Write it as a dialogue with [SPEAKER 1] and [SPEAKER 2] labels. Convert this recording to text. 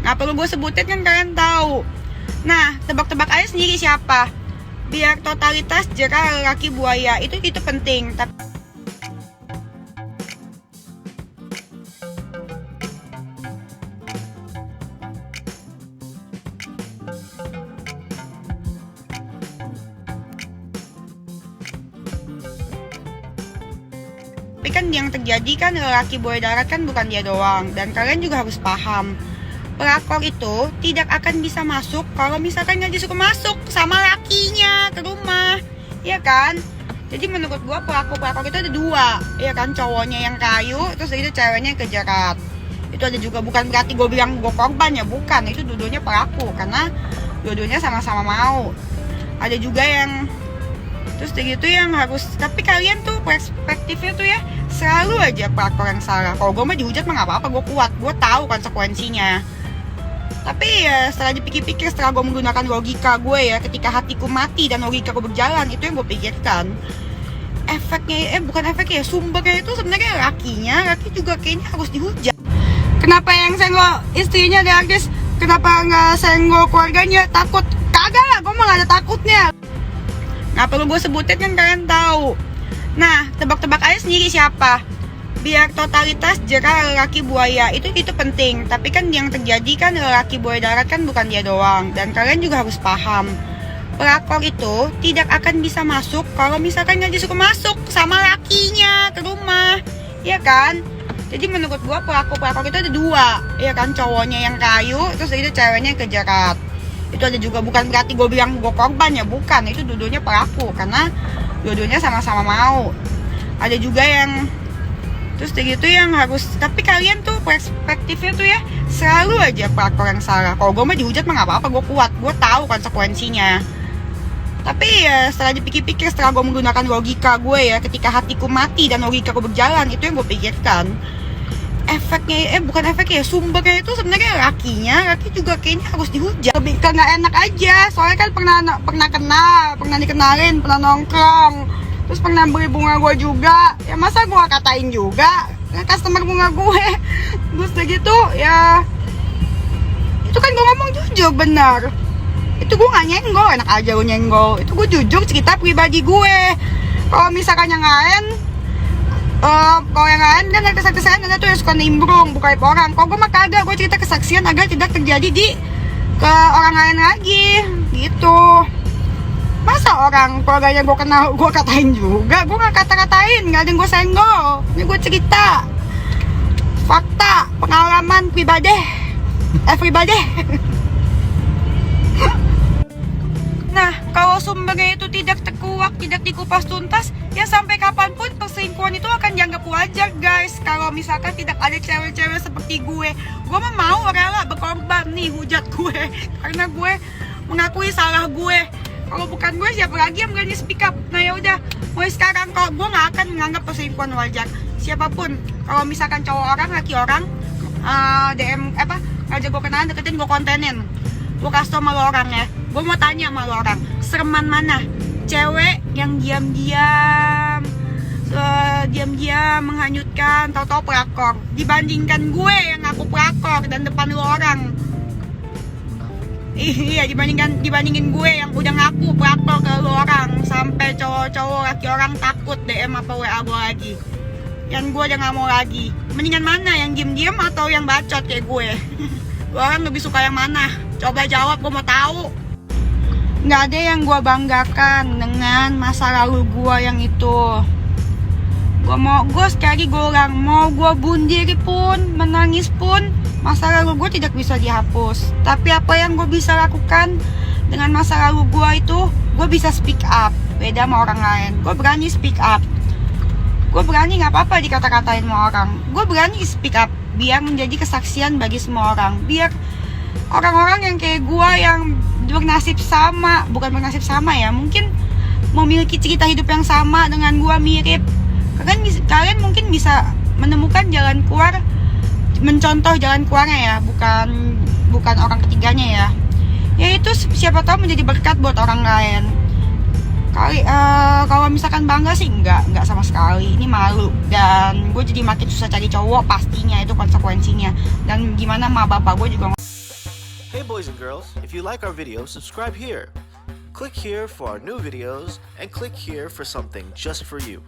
[SPEAKER 1] Nggak perlu gue sebutin kan kalian tahu. Nah, tebak-tebak aja sendiri siapa. Biar totalitas jera lelaki buaya itu penting. Tapi kan yang terjadi kan lelaki buaya darat kan bukan dia doang. Dan kalian juga harus paham, pelakor itu tidak akan bisa masuk kalau misalkan nggak disuruh masuk sama lakinya ke rumah, ya kan? Jadi menurut gua pelakor itu ada dua, ya kan? Cowoknya yang kayu, terus itu ceweknya yang kejerat. Itu ada juga, bukan berarti gue bilang gue korban ya, bukan. Itu dua-duanya pelaku karena dua-duanya sama-sama mau. Ada juga yang terus gitu yang harus, tapi kalian tuh perspektifnya tuh ya selalu aja pelakor yang salah. Kalau gue mah dihujat mah nggak apa-apa, gue kuat, gue tahu konsekuensinya. Tapi ya setelah dipikir-pikir, setelah gue menggunakan logika gue ya, ketika hatiku mati dan logika gue berjalan, itu yang gue pikirkan. Efeknya, bukan efeknya ya, sumbernya itu sebenarnya laki juga kayaknya harus dihujat. Kenapa yang senggol istrinya ada artis, kenapa nggak senggol keluarganya? Takut? Kagak lah, gue mah nggak ada takutnya. Nggak perlu gue sebutin kan kalian tahu. Nah, tebak-tebak aja sendiri siapa. Biar totalitas jera lelaki buaya itu penting. Tapi kan yang terjadi kan lelaki buaya darat kan bukan dia doang. Dan kalian juga harus paham, pelakor itu tidak akan bisa masuk kalau misalkan nggak disuruh masuk sama lakinya ke rumah, ya kan? Jadi menurut gua pelakor itu ada dua, ya kan? Cowoknya yang kayu, terus itu ceweknya yang kejerat. Itu ada juga, bukan berarti gue bilang gue korban ya, bukan. Itu dua-duanya pelaku karena dua-duanya sama-sama mau. Ada juga yang terus gitu yang harus, tapi kalian tuh perspektifnya tuh ya selalu aja pelakor yang salah. Kalau gue mah dihujat mah nggak apa-apa, gue kuat, gue tahu konsekuensinya. Tapi ya setelah dipikir-pikir, setelah gue menggunakan logika gue ya, ketika hatiku mati dan logika gue berjalan, itu yang gue pikirkan. Efeknya, bukan efeknya ya, sumbernya itu sebenarnya laki juga kayaknya harus dihujat. Lebih ke nggak enak aja, soalnya kan pernah kenal, pernah dikenalin, pernah nongkrong, terus pernah beli bunga gue juga. Ya masa gue katain juga customer bunga gue. Terus gitu ya, itu kan gue ngomong jujur, benar. Itu gue nggak nyenggol, enak aja gue nyenggol. Itu gue jujur cerita pribadi gue. Kalau misalkan yang lain, kalau yang lain kan ada kesaksian, ada tuh yang suka nimbrung buka aib orang. Kalau gue mah kagak, gue cerita kesaksian agar tidak terjadi ke orang lain lagi gitu. Masa orang keluarganya gue kenal gue katain juga? Gue gak kata-katain, gak ada yang gue senggol. Ini gue cerita fakta, pengalaman pribadi, everybody. Nah, kalau sumbernya itu tidak terkuak, tidak dikupas tuntas, ya sampai kapanpun perselingkuhan itu akan dianggap wajar, guys. Kalau misalkan tidak ada cewek-cewek seperti gue mah mau rela berkorban nih hujat gue, karena gue mengakui salah gue. Kalau bukan gue, siapa lagi yang berani speak up? Nah ya udah, mulai sekarang kalau gue nggak akan menganggap perselingkuhan wajar. Siapapun, kalau misalkan cowok orang, laki orang, DM ngajak gue kenalan, deketin, gue kontenin, gue kasih tau sama lo orang ya. Gue mau tanya sama lo orang, sereman mana? Cewek yang diam-diam menghanyutkan, tahu-tahu pelakor, dibandingkan gue yang ngaku pelakor dan depan lo orang. Iya, dibandingin gue yang udah ngaku pelakor ke lo orang, sampai cowok-cowok laki orang takut DM apa WA gue lagi. Yang gue udah gak mau lagi. Mendingan mana, yang diem-diem atau yang bacot kayak gue? Lo orang lebih suka yang mana? Coba jawab, gue mau tahu. Nggak ada yang gue banggakan dengan masa lalu gue yang itu. Gue sekali lagi gue ulang, mau gue bunuh diri pun, menangis pun, masa lalu gue tidak bisa dihapus. Tapi apa yang gue bisa lakukan dengan masa lalu gue itu, gue bisa speak up. Beda sama orang lain, gue berani speak up. Gue berani, nggak apa-apa dikata-katain sama orang. Gue berani speak up biar menjadi kesaksian bagi semua orang. Biar orang-orang yang kayak gue yang bernasib sama, bukan bernasib sama ya, mungkin memiliki cerita hidup yang sama dengan gue, mirip. Kalian mungkin bisa menemukan jalan keluar, mencontoh jalan keluarnya ya, bukan orang ketiganya ya. Ya itu siapa tahu menjadi berkat buat orang lain. Kalau misalkan bangga sih enggak sama sekali. Ini malu, dan gue jadi makin susah cari cowok pastinya, itu konsekuensinya. Dan gimana ma bapak gue juga
[SPEAKER 2] Hey boys and girls, if you like our video, subscribe here. Click here for our new videos and click here for something just for you.